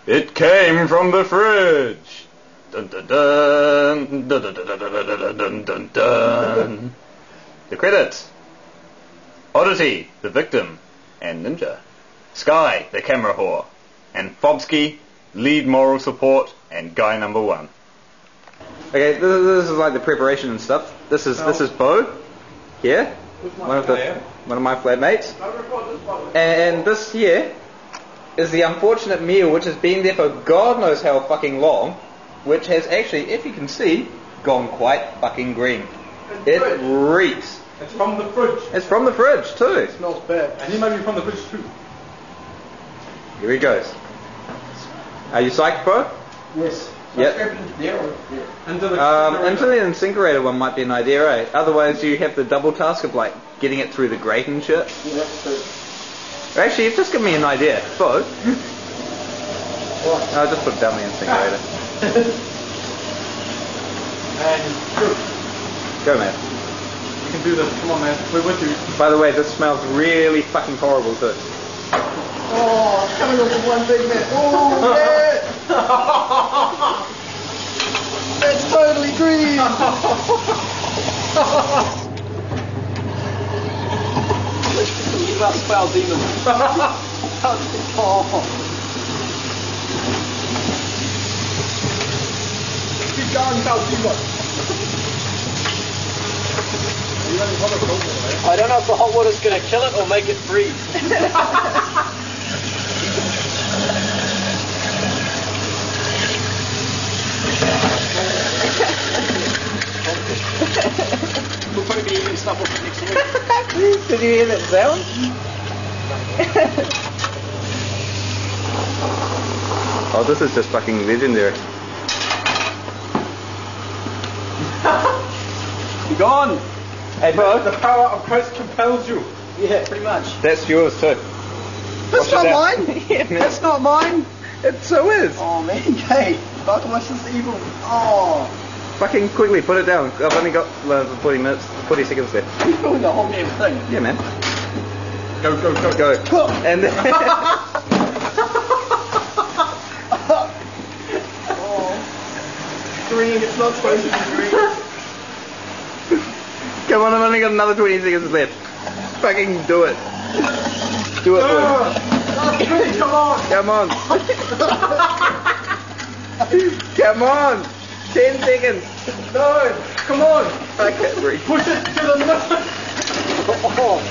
It came from the fridge. Dun dun dun dun dun dun dun dun dun dun dun. The credits: Oddity, the victim, and Ninja. Sky, the camera whore, and Fobski, lead moral support, and guy number one. Okay, this is like the preparation and stuff. This is Bo here, one of my flatmates, and this here is the unfortunate meal which has been there for God knows how fucking long, which has actually, if you can see, gone quite fucking green. It reeks. It's from the fridge. It's from the fridge too. It smells bad. And it might be from the fridge too. Here he goes. Are you psyched, bro? Yes. Yep. Into the incinerator one might be an idea, eh? Otherwise you have the double task of like getting it through the grate and shit. Yeah, that's true. Actually, you've just given me an idea. Bo? I'll just put it down the incinerator. And good. Go, man. You can do this. Come on, man. We're with you. By the way, this smells really fucking horrible too. Oh, it's coming off with one big man. Oh, yeah! It's totally green! He's that spell demon. Keep going, spell demon. I don't know if the hot water's going to kill it or make it freeze. We'll probably be eating stuff off next week. Did you hear that sound? Oh, this is just fucking legendary. You're gone! Hey, bro. The power of Christ compels you. Yeah, pretty much. That's yours too. That's not mine! Yeah, man. That's not mine! It so is. Oh man, okay. Fuck, my sister evil. Oh. Fucking quickly, put it down. I've only got 40 minutes, 40 seconds left. You're doing the whole damn thing. Yeah, man. Go, go, go. Go. And then Oh. Green, it's not supposed to be green. come on, I've only got another 20 seconds left. Fucking do it. Do it, boy. Come on. Come on. Come on. 10 seconds. No. Come on. I can't breathe. Push it to the middle. Oh.